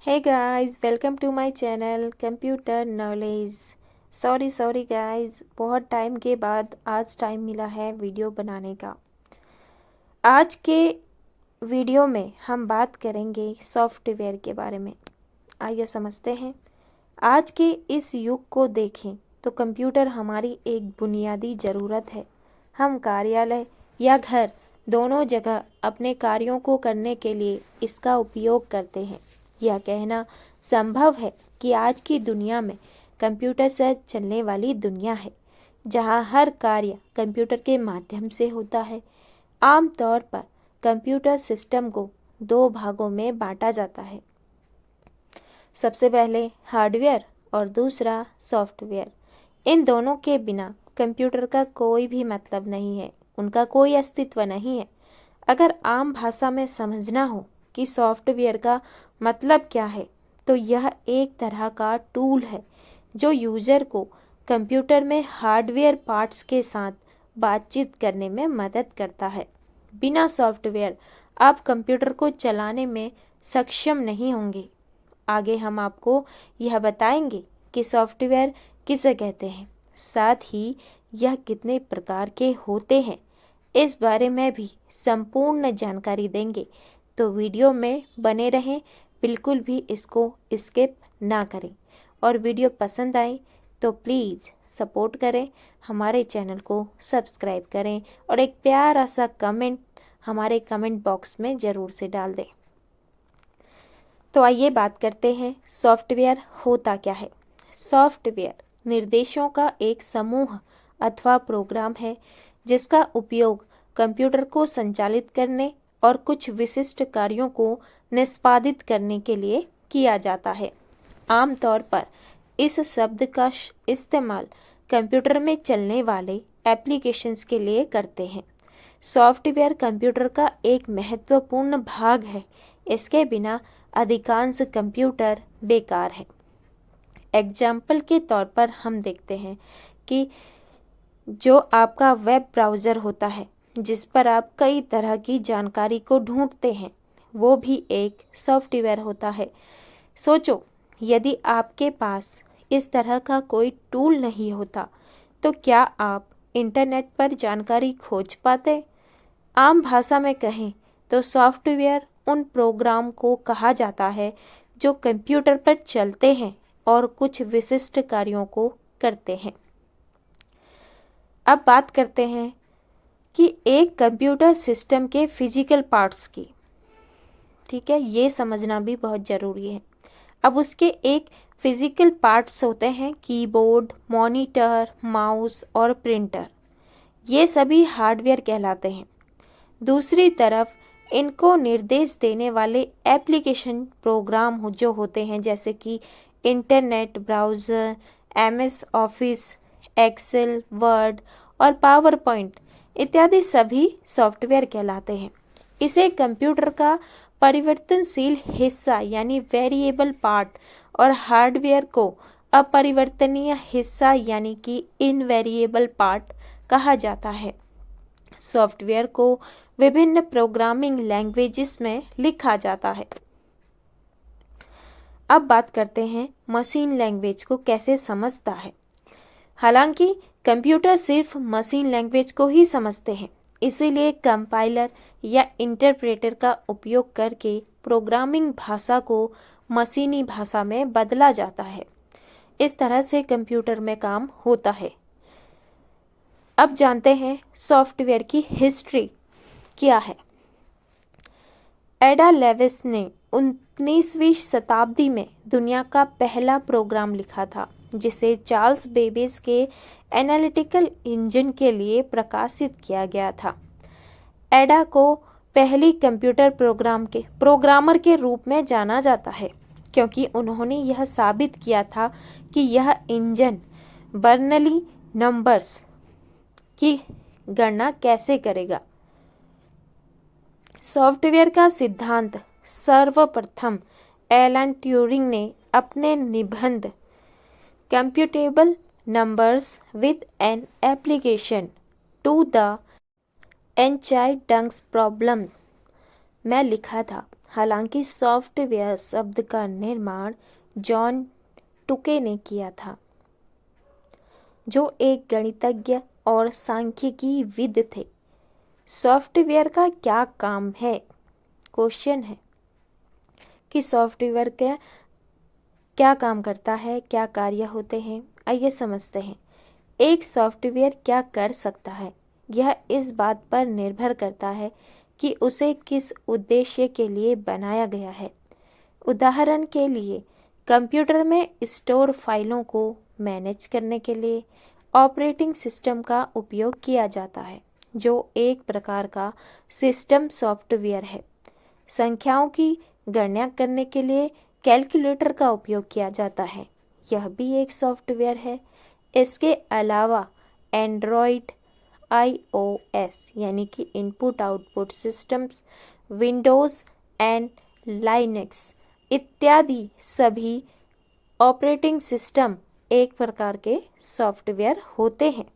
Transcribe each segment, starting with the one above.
Hey guys, welcome to my channel computer knowledge. Sorry guys, बहुत time के बाद आज टाइम मिला है वीडियो बनाने का। आज के वीडियो में हम बात करेंगे सॉफ्टवेयर के बारे में। आइए समझते हैं। आज के इस युग को देखें तो कंप्यूटर हमारी एक बुनियादी ज़रूरत है। हम कार्यालय या घर दोनों जगह अपने कार्यों को करने के लिए इसका उपयोग करते हैं। यह कहना संभव है कि आज की दुनिया में कंप्यूटर से चलने वाली दुनिया है, जहां हर कार्य कंप्यूटर के माध्यम से होता है। आमतौर पर कंप्यूटर सिस्टम को दो भागों में बांटा जाता है। सबसे पहले हार्डवेयर और दूसरा सॉफ्टवेयर। इन दोनों के बिना कंप्यूटर का कोई भी मतलब नहीं है, उनका कोई अस्तित्व नहीं है। अगर आम भाषा में समझना हो कि सॉफ्टवेयर का मतलब क्या है, तो यह एक तरह का टूल है जो यूजर को कंप्यूटर में हार्डवेयर पार्ट्स के साथ बातचीत करने में मदद करता है। बिना सॉफ्टवेयर आप कंप्यूटर को चलाने में सक्षम नहीं होंगे। आगे हम आपको यह बताएंगे कि सॉफ्टवेयर किसे कहते हैं, साथ ही यह कितने प्रकार के होते हैं, इस बारे में भी संपूर्ण जानकारी देंगे। तो वीडियो में बने रहें, बिल्कुल भी इसको स्किप ना करें। और वीडियो पसंद आए तो प्लीज़ सपोर्ट करें, हमारे चैनल को सब्सक्राइब करें और एक प्यारा सा कमेंट हमारे कमेंट बॉक्स में ज़रूर से डाल दें। तो आइए बात करते हैं सॉफ्टवेयर होता क्या है। सॉफ्टवेयर निर्देशों का एक समूह अथवा प्रोग्राम है जिसका उपयोग कंप्यूटर को संचालित करने और कुछ विशिष्ट कार्यों को निष्पादित करने के लिए किया जाता है। आमतौर पर इस शब्द का इस्तेमाल कंप्यूटर में चलने वाले एप्लीकेशंस के लिए करते हैं। सॉफ्टवेयर कंप्यूटर का एक महत्वपूर्ण भाग है। इसके बिना अधिकांश कंप्यूटर बेकार है। एग्जाम्पल के तौर पर हम देखते हैं कि जो आपका वेब ब्राउज़र होता है, जिस पर आप कई तरह की जानकारी को ढूंढते हैं, वो भी एक सॉफ्टवेयर होता है। सोचो, यदि आपके पास इस तरह का कोई टूल नहीं होता तो क्या आप इंटरनेट पर जानकारी खोज पाते? आम भाषा में कहें तो सॉफ्टवेयर उन प्रोग्राम को कहा जाता है जो कंप्यूटर पर चलते हैं और कुछ विशिष्ट कार्यों को करते हैं। अब बात करते हैं कि एक कंप्यूटर सिस्टम के फिजिकल पार्ट्स की। ठीक है, ये समझना भी बहुत ज़रूरी है। अब उसके एक फिजिकल पार्ट्स होते हैं कीबोर्ड, मॉनिटर, माउस और प्रिंटर। ये सभी हार्डवेयर कहलाते हैं। दूसरी तरफ इनको निर्देश देने वाले एप्लीकेशन प्रोग्राम जो होते हैं, जैसे कि internet browser, MS Office, Excel, Word और पावर पॉइंट इत्यादि सभी सॉफ्टवेयर कहलाते हैं। इसे कंप्यूटर का परिवर्तनशील हिस्सा यानी वेरिएबल पार्ट और हार्डवेयर को अपरिवर्तनीय हिस्सा यानी कि इनवेरिएबल पार्ट कहा जाता है। सॉफ्टवेयर को विभिन्न प्रोग्रामिंग लैंग्वेजेस में लिखा जाता है। अब बात करते हैं मशीन लैंग्वेज को कैसे समझता है। हालांकि कंप्यूटर सिर्फ मशीन लैंग्वेज को ही समझते हैं, इसीलिए कंपाइलर या इंटरप्रेटर का उपयोग करके प्रोग्रामिंग भाषा को मशीनी भाषा में बदला जाता है। इस तरह से कंप्यूटर में काम होता है। अब जानते हैं सॉफ्टवेयर की हिस्ट्री क्या है। एडा लेविस ने 19वीं शताब्दी में दुनिया का पहला प्रोग्राम लिखा था, जिसे चार्ल्स बेबेज के एनालिटिकल इंजन के लिए प्रकाशित किया गया था। एडा को पहली कंप्यूटर प्रोग्रामर के रूप में जाना जाता है, क्योंकि उन्होंने यह साबित किया था कि यह इंजन बर्नौली नंबर्स की गणना कैसे करेगा। सॉफ्टवेयर का सिद्धांत सर्वप्रथम एलन ट्यूरिंग ने अपने निबंध computable numbers with an application to the Entscheidungs problem में लिखा था। हालांकि सॉफ्टवेयर शब्द का निर्माण जॉन टुके ने किया था, जो एक गणितज्ञ और सांख्यिकीविद थे। सॉफ्टवेयर का क्या काम है? क्वेश्चन है कि सॉफ्टवेयर का क्या काम करता है, क्या कार्य होते हैं। आइए समझते हैं। एक सॉफ्टवेयर क्या कर सकता है, यह इस बात पर निर्भर करता है कि उसे किस उद्देश्य के लिए बनाया गया है। उदाहरण के लिए, कंप्यूटर में स्टोर फाइलों को मैनेज करने के लिए ऑपरेटिंग सिस्टम का उपयोग किया जाता है, जो एक प्रकार का सिस्टम सॉफ्टवेयर है। संख्याओं की गणना करने के लिए कैलकुलेटर का उपयोग किया जाता है, यह भी एक सॉफ्टवेयर है। इसके अलावा एंड्रॉयड, iOS यानी कि input output systems, Windows and Linux इत्यादि सभी ऑपरेटिंग सिस्टम एक प्रकार के सॉफ्टवेयर होते हैं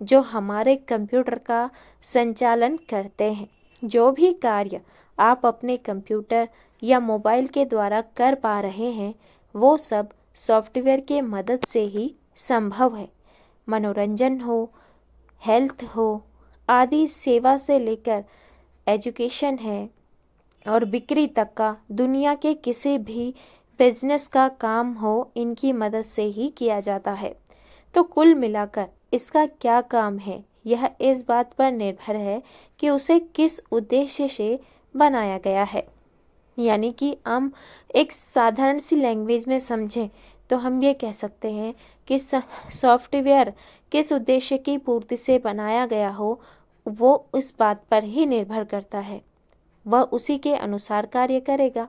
जो हमारे कंप्यूटर का संचालन करते हैं। जो भी कार्य आप अपने कंप्यूटर या मोबाइल के द्वारा कर पा रहे हैं, वो सब सॉफ्टवेयर के मदद से ही संभव है। मनोरंजन हो, हेल्थ हो आदि, सेवा से लेकर एजुकेशन है और बिक्री तक का दुनिया के किसी भी बिजनेस का काम हो, इनकी मदद से ही किया जाता है। तो कुल मिलाकर इसका क्या काम है, यह इस बात पर निर्भर है कि उसे किस उद्देश्य से बनाया गया है। यानी कि हम एक साधारण सी लैंग्वेज में समझें तो हम ये कह सकते हैं कि सॉफ्टवेयर किस उद्देश्य की पूर्ति से बनाया गया हो, वो इस बात पर ही निर्भर करता है, वह उसी के अनुसार कार्य करेगा।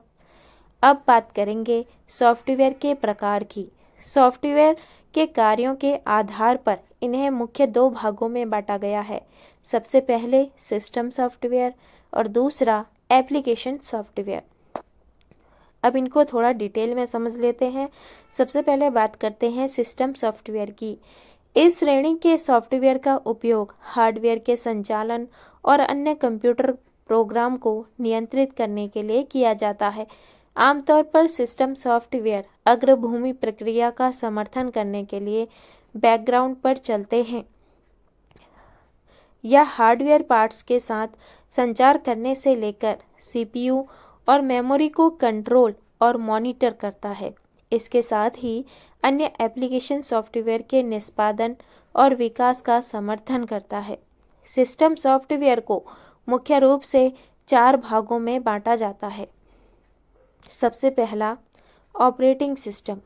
अब बात करेंगे सॉफ्टवेयर के प्रकार की। सॉफ्टवेयर के कार्यों के आधार पर इन्हें मुख्य दो भागों में बांटा गया है। सबसे पहले सिस्टम सॉफ्टवेयर और दूसरा एप्लीकेशन सॉफ्टवेयर। अब इनको थोड़ा डिटेल में समझ लेते हैं। सबसे पहले बात करते हैं सिस्टम सॉफ्टवेयर की। इस श्रेणी के सॉफ्टवेयर का उपयोग हार्डवेयर के संचालन और अन्य कंप्यूटर प्रोग्राम को नियंत्रित करने के लिए किया जाता है। आमतौर पर सिस्टम सॉफ्टवेयर अग्रभूमि प्रक्रिया का समर्थन करने के लिए बैकग्राउंड पर चलते हैं या हार्डवेयर पार्ट्स के साथ संचार करने से लेकर सीपीयू और मेमोरी को कंट्रोल और मॉनिटर करता है। इसके साथ ही अन्य एप्लीकेशन सॉफ्टवेयर के निष्पादन और विकास का समर्थन करता है। सिस्टम सॉफ्टवेयर को मुख्य रूप से 4 भागों में बांटा जाता है। सबसे पहला ऑपरेटिंग सिस्टम।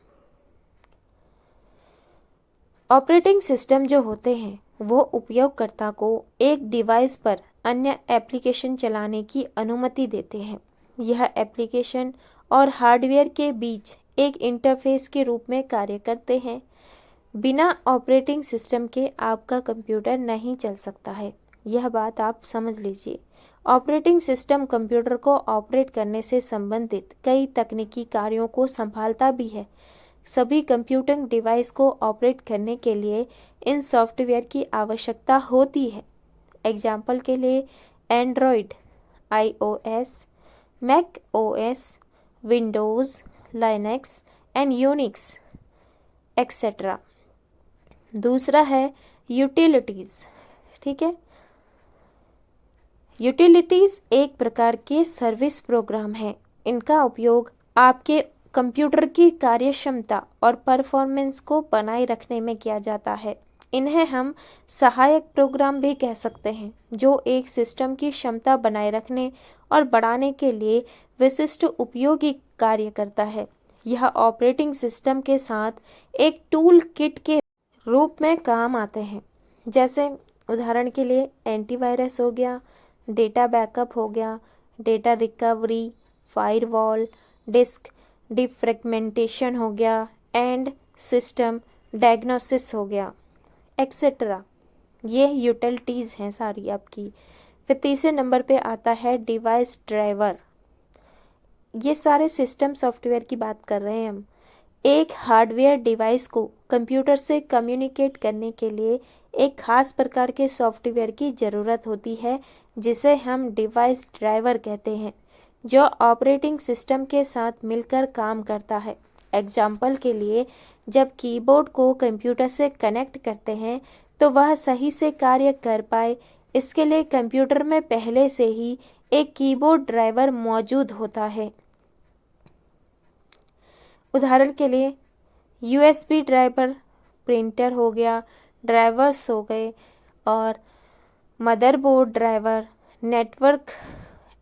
ऑपरेटिंग सिस्टम जो होते हैं वो उपयोगकर्ता को एक डिवाइस पर अन्य एप्लीकेशन चलाने की अनुमति देते हैं। यह एप्लीकेशन और हार्डवेयर के बीच एक इंटरफेस के रूप में कार्य करते हैं। बिना ऑपरेटिंग सिस्टम के आपका कंप्यूटर नहीं चल सकता है, यह बात आप समझ लीजिए। ऑपरेटिंग सिस्टम कंप्यूटर को ऑपरेट करने से संबंधित कई तकनीकी कार्यों को संभालता भी है। सभी कंप्यूटिंग डिवाइस को ऑपरेट करने के लिए इन सॉफ्टवेयर की आवश्यकता होती है। एग्जाम्पल के लिए Android, iOS, Mac OS, Windows, Linux and Unix etcetera. दूसरा है यूटिलिटीज़। ठीक है, यूटिलिटीज़ एक प्रकार के सर्विस प्रोग्राम हैं। इनका उपयोग आपके कंप्यूटर की कार्यक्षमता और परफॉर्मेंस को बनाए रखने में किया जाता है। इन्हें हम सहायक प्रोग्राम भी कह सकते हैं, जो एक सिस्टम की क्षमता बनाए रखने और बढ़ाने के लिए विशिष्ट उपयोगी कार्य करता है। यह ऑपरेटिंग सिस्टम के साथ एक टूल किट के रूप में काम आते हैं। जैसे उदाहरण के लिए एंटीवायरस हो गया, डेटा बैकअप हो गया, डेटा रिकवरी, फायरवॉल, डिस्क डिफ्रैगमेंटेशन हो गया, एंड सिस्टम डायग्नोसिस हो गया एक्सेट्रा। ये यूटिलिटीज़ हैं सारी आपकी। फिर तीसरे नंबर पे आता है डिवाइस ड्राइवर। ये सारे सिस्टम सॉफ्टवेयर की बात कर रहे हैं हम। एक हार्डवेयर डिवाइस को कंप्यूटर से कम्युनिकेट करने के लिए एक खास प्रकार के सॉफ्टवेयर की ज़रूरत होती है, जिसे हम डिवाइस ड्राइवर कहते हैं। जो ऑपरेटिंग सिस्टम के साथ मिलकर काम करता है। एग्जाम्पल के लिए, जब कीबोर्ड को कंप्यूटर से कनेक्ट करते हैं तो वह सही से कार्य कर पाए, इसके लिए कंप्यूटर में पहले से ही एक कीबोर्ड ड्राइवर मौजूद होता है। उदाहरण के लिए यूएसबी ड्राइवर, प्रिंटर हो गया, ड्राइवर्स हो गए, और motherboard driver, network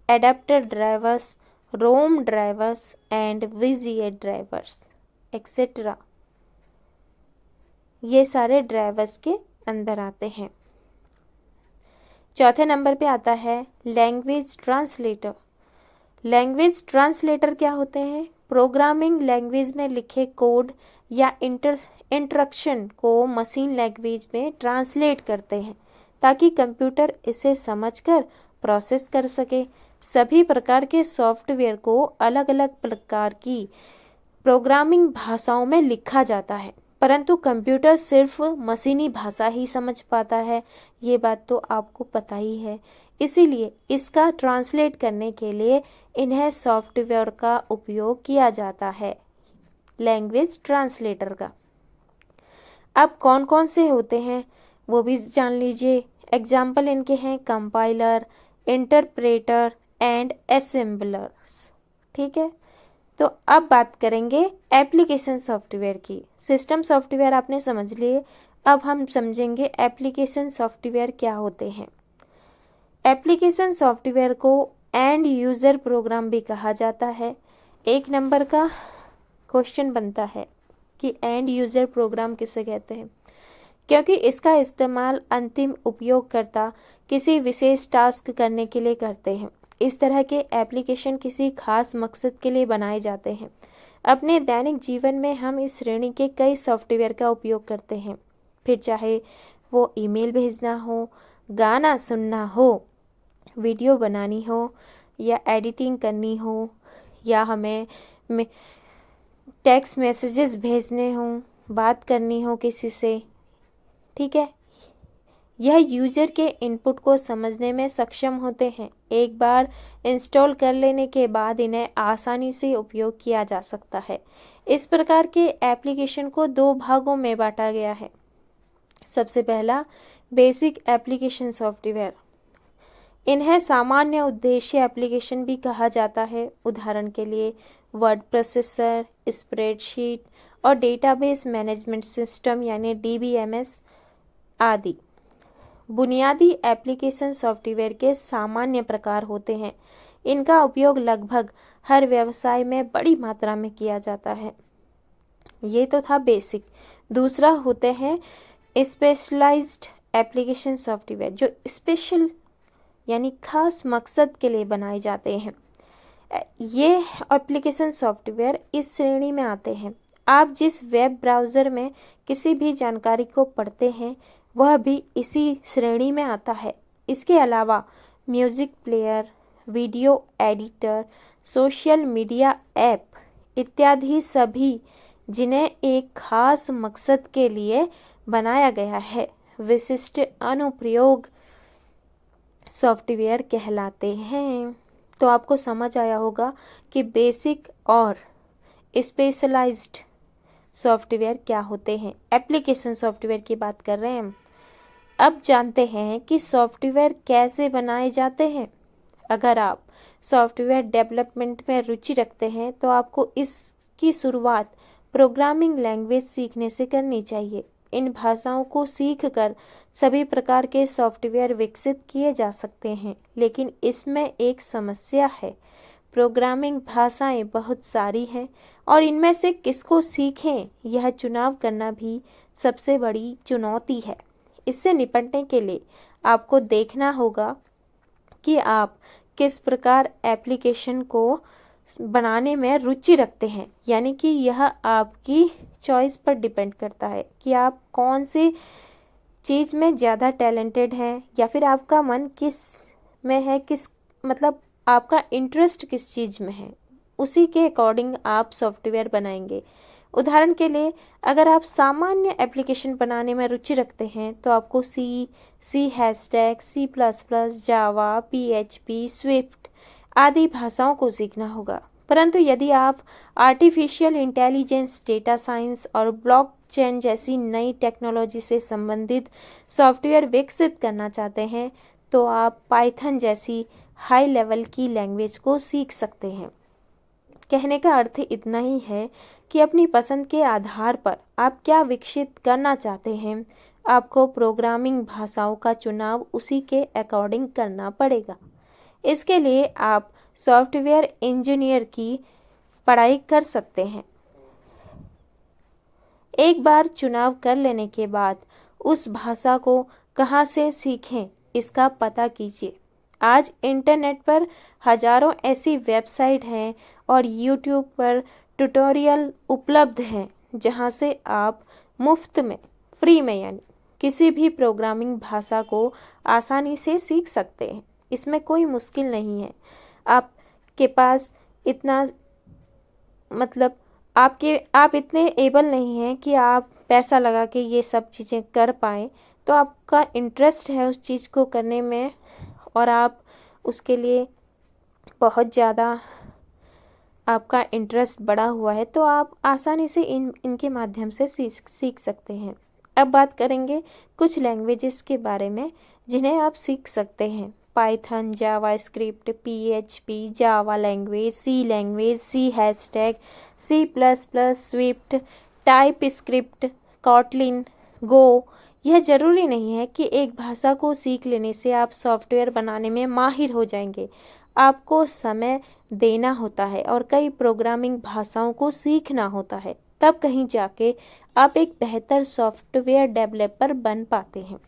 adapter drivers, ROM drivers and VGA drivers etcetera. ये सारे ड्राइवर्स के अंदर आते हैं। चौथे नंबर पे आता है लैंग्वेज ट्रांसलेटर। लैंग्वेज ट्रांसलेटर क्या होते हैं? प्रोग्रामिंग लैंग्वेज में लिखे कोड या इंस्ट्रक्शन को मशीन लैंग्वेज में ट्रांसलेट करते हैं ताकि कंप्यूटर इसे समझकर प्रोसेस कर सके। सभी प्रकार के सॉफ्टवेयर को अलग अलग प्रकार की प्रोग्रामिंग भाषाओं में लिखा जाता है, परंतु कंप्यूटर सिर्फ मशीनी भाषा ही समझ पाता है। ये बात तो आपको पता ही है। इसीलिए इसका ट्रांसलेट करने के लिए इन्हें सॉफ्टवेयर का उपयोग किया जाता है, लैंग्वेज ट्रांसलेटर का। अब कौन कौन से होते हैं वो भी जान लीजिए। एग्जाम्पल इनके हैं कंपाइलर, इंटरप्रेटर एंड असेंबलर्स। ठीक है, तो अब बात करेंगे एप्लीकेशन सॉफ्टवेयर की। सिस्टम सॉफ्टवेयर आपने समझ लिए, अब हम समझेंगे एप्लीकेशन सॉफ्टवेयर क्या होते हैं। एप्लीकेशन सॉफ्टवेयर को एंड यूज़र प्रोग्राम भी कहा जाता है। 1 नंबर का क्वेश्चन बनता है कि एंड यूज़र प्रोग्राम किसे कहते हैं, क्योंकि इसका इस्तेमाल अंतिम उपयोगकर्ता किसी विशेष टास्क करने के लिए करते हैं। इस तरह के एप्लीकेशन किसी खास मकसद के लिए बनाए जाते हैं। अपने दैनिक जीवन में हम इस श्रेणी के कई सॉफ्टवेयर का उपयोग करते हैं, फिर चाहे वो ईमेल भेजना हो, गाना सुनना हो, वीडियो बनानी हो, या एडिटिंग करनी हो, या हमें टेक्स्ट मैसेजेस भेजने हों, बात करनी हो किसी से। ठीक है, यह यूज़र के इनपुट को समझने में सक्षम होते हैं। एक बार इंस्टॉल कर लेने के बाद इन्हें आसानी से उपयोग किया जा सकता है। इस प्रकार के एप्लीकेशन को 2 भागों में बांटा गया है। सबसे पहला बेसिक एप्लीकेशन सॉफ्टवेयर। इन्हें सामान्य उद्देश्य एप्लीकेशन भी कहा जाता है। उदाहरण के लिए वर्ड प्रोसेसर, स्प्रेडशीट और डेटाबेस मैनेजमेंट सिस्टम यानी डीबीएमएस आदि। बुनियादी एप्लीकेशन सॉफ्टवेयर के सामान्य प्रकार होते हैं। इनका उपयोग लगभग हर व्यवसाय में बड़ी मात्रा में किया जाता है। ये तो था बेसिक। दूसरा होते हैं स्पेशलाइज्ड एप्लीकेशन सॉफ्टवेयर, जो स्पेशल यानी खास मकसद के लिए बनाए जाते हैं। ये एप्लीकेशन सॉफ्टवेयर इस श्रेणी में आते हैं। आप जिस वेब ब्राउज़र में किसी भी जानकारी को पढ़ते हैं वह भी इसी श्रेणी में आता है। इसके अलावा music player, video editor, social media app इत्यादि सभी जिन्हें एक खास मकसद के लिए बनाया गया है, विशिष्ट अनुप्रयोग सॉफ्टवेयर कहलाते हैं। तो आपको समझ आया होगा कि बेसिक और स्पेशलाइज्ड सॉफ्टवेयर क्या होते हैं। एप्लीकेशन सॉफ्टवेयर की बात कर रहे हैं हम। अब जानते हैं कि सॉफ्टवेयर कैसे बनाए जाते हैं। अगर आप सॉफ्टवेयर डेवलपमेंट में रुचि रखते हैं तो आपको इसकी शुरुआत प्रोग्रामिंग लैंग्वेज सीखने से करनी चाहिए। इन भाषाओं को सीखकर सभी प्रकार के सॉफ्टवेयर विकसित किए जा सकते हैं, लेकिन इसमें एक समस्या है। प्रोग्रामिंग भाषाएं बहुत सारी हैं और इनमें से किसको सीखें यह चुनाव करना भी सबसे बड़ी चुनौती है। इससे निपटने के लिए आपको देखना होगा कि आप किस प्रकार एप्लीकेशन को बनाने में रुचि रखते हैं, यानी कि यह आपकी चॉइस पर डिपेंड करता है कि आप कौन सी चीज़ में ज़्यादा टैलेंटेड हैं, या फिर आपका मन किस में है, किस मतलब आपका इंटरेस्ट किस चीज़ में है, उसी के अकॉर्डिंग आप सॉफ्टवेयर बनाएंगे। उदाहरण के लिए अगर आप सामान्य एप्लीकेशन बनाने में रुचि रखते हैं तो आपको सी#, C++, जावा, PHP, स्विफ्ट आदि भाषाओं को सीखना होगा। परंतु यदि आप आर्टिफिशियल इंटेलिजेंस, डेटा साइंस और ब्लॉकचेन जैसी नई टेक्नोलॉजी से संबंधित सॉफ्टवेयर विकसित करना चाहते हैं तो आप पाइथन जैसी हाई लेवल की लैंग्वेज को सीख सकते हैं। कहने का अर्थ इतना ही है कि अपनी पसंद के आधार पर आप क्या विकसित करना चाहते हैं, आपको प्रोग्रामिंग भाषाओं का चुनाव उसी के अकॉर्डिंग करना पड़ेगा। इसके लिए आप सॉफ्टवेयर इंजीनियर की पढ़ाई कर सकते हैं। एक बार चुनाव कर लेने के बाद उस भाषा को कहाँ से सीखें इसका पता कीजिए। आज इंटरनेट पर हजारों ऐसी वेबसाइट हैं और यूट्यूब पर ट्यूटोरियल उपलब्ध हैं जहां से आप मुफ्त में, फ्री में यानी, किसी भी प्रोग्रामिंग भाषा को आसानी से सीख सकते हैं। इसमें कोई मुश्किल नहीं है। आपके पास इतना आप इतने एबल नहीं हैं कि आप पैसा लगा के ये सब चीज़ें कर पाएँ। तो आपका इंटरेस्ट है उस चीज़ को करने में और आप उसके लिए बहुत ज़्यादा आपका इंटरेस्ट बढ़ा हुआ है, तो आप आसानी से इनके माध्यम से सीख सकते हैं। अब बात करेंगे कुछ लैंग्वेजेस के बारे में जिन्हें आप सीख सकते हैं। Python, JavaScript, PHP, Java language, C hashtag, C++, Swift, TypeScript, Kotlin, Go. यह ज़रूरी नहीं है कि एक भाषा को सीख लेने से आप सॉफ्टवेयर बनाने में माहिर हो जाएंगे। आपको समय देना होता है और कई प्रोग्रामिंग भाषाओं को सीखना होता है, तब कहीं जाके आप एक बेहतर सॉफ्टवेयर डेवलपर बन पाते हैं।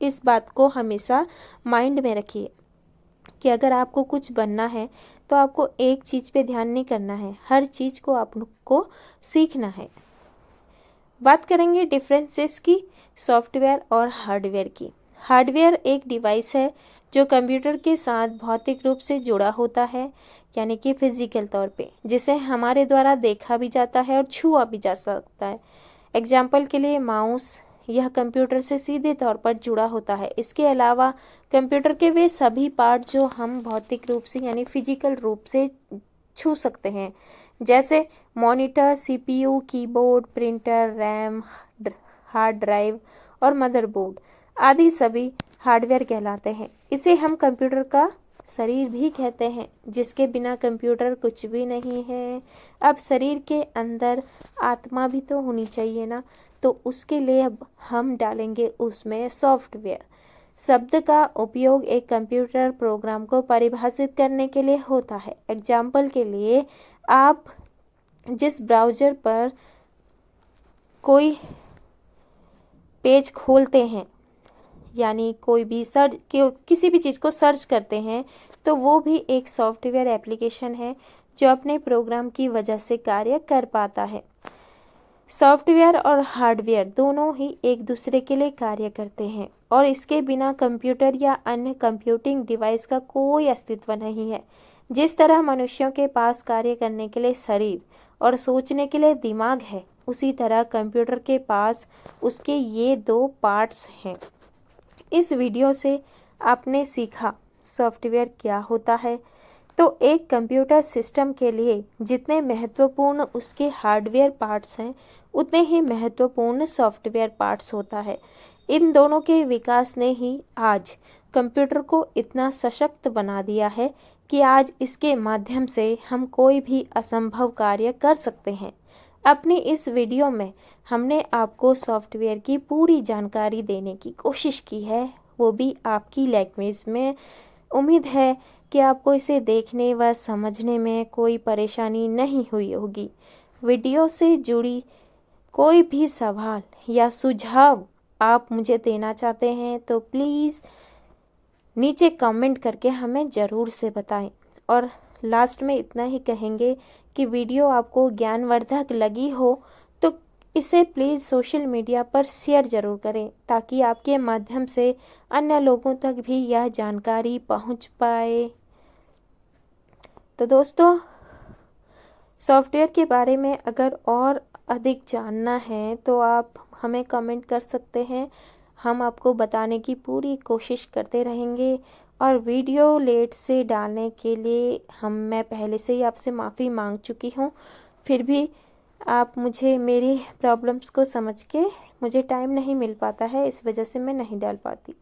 इस बात को हमेशा माइंड में रखिए कि अगर आपको कुछ बनना है तो आपको एक चीज़ पे ध्यान नहीं करना है, हर चीज़ को आपको सीखना है। बात करेंगे डिफरेंसेस की, सॉफ्टवेयर और हार्डवेयर की। हार्डवेयर एक डिवाइस है जो कंप्यूटर के साथ भौतिक रूप से जुड़ा होता है, यानी कि फिजिकल तौर पे, जिसे हमारे द्वारा देखा भी जाता है और छुआ भी जा सकता है। एग्जाम्पल के लिए माउस, यह कंप्यूटर से सीधे तौर पर जुड़ा होता है। इसके अलावा कंप्यूटर के वे सभी पार्ट जो हम भौतिक रूप से यानी फिजिकल रूप से छू सकते हैं, जैसे monitor, CPU, keyboard, printer, RAM, hard drive और मदरबोर्ड आदि सभी हार्डवेयर कहलाते हैं। इसे हम कंप्यूटर का शरीर भी कहते हैं, जिसके बिना कंप्यूटर कुछ भी नहीं है। अब शरीर के अंदर आत्मा भी तो होनी चाहिए ना, तो उसके लिए अब हम डालेंगे उसमें सॉफ्टवेयर। शब्द का उपयोग एक कंप्यूटर प्रोग्राम को परिभाषित करने के लिए होता है। एग्जाम्पल के लिए, आप जिस ब्राउज़र पर कोई पेज खोलते हैं, यानी कोई भी किसी भी चीज़ को सर्च करते हैं, तो वो भी एक सॉफ्टवेयर एप्लीकेशन है जो अपने प्रोग्राम की वजह से कार्य कर पाता है। सॉफ्टवेयर और हार्डवेयर दोनों ही एक दूसरे के लिए कार्य करते हैं और इसके बिना कंप्यूटर या अन्य कंप्यूटिंग डिवाइस का कोई अस्तित्व नहीं है। जिस तरह मनुष्यों के पास कार्य करने के लिए शरीर और सोचने के लिए दिमाग है, उसी तरह कंप्यूटर के पास उसके ये दो पार्ट्स हैं। इस वीडियो से आपने सीखा सॉफ्टवेयर क्या होता है। तो एक कंप्यूटर सिस्टम के लिए जितने महत्वपूर्ण उसके हार्डवेयर पार्ट्स हैं, उतने ही महत्वपूर्ण सॉफ्टवेयर पार्ट्स होता है। इन दोनों के विकास ने ही आज कंप्यूटर को इतना सशक्त बना दिया है कि आज इसके माध्यम से हम कोई भी असंभव कार्य कर सकते हैं। अपनी इस वीडियो में हमने आपको सॉफ्टवेयर की पूरी जानकारी देने की कोशिश की है, वो भी आपकी लैंग्वेज में। उम्मीद है कि आपको इसे देखने व समझने में कोई परेशानी नहीं हुई होगी। वीडियो से जुड़ी कोई भी सवाल या सुझाव आप मुझे देना चाहते हैं तो प्लीज़ नीचे कमेंट करके हमें ज़रूर से बताएं। और लास्ट में इतना ही कहेंगे कि वीडियो आपको ज्ञानवर्धक लगी हो तो इसे प्लीज़ सोशल मीडिया पर शेयर ज़रूर करें, ताकि आपके माध्यम से अन्य लोगों तक भी यह जानकारी पहुंच पाए। तो दोस्तों, सॉफ्टवेयर के बारे में अगर और अधिक जानना है तो आप हमें कमेंट कर सकते हैं। हम आपको बताने की पूरी कोशिश करते रहेंगे और वीडियो लेट से डालने के लिए मैं पहले से ही आपसे माफ़ी मांग चुकी हूँ। फिर भी आप मुझे मेरी प्रॉब्लम्स को समझ के, मुझे टाइम नहीं मिल पाता है, इस वजह से मैं नहीं डाल पाती।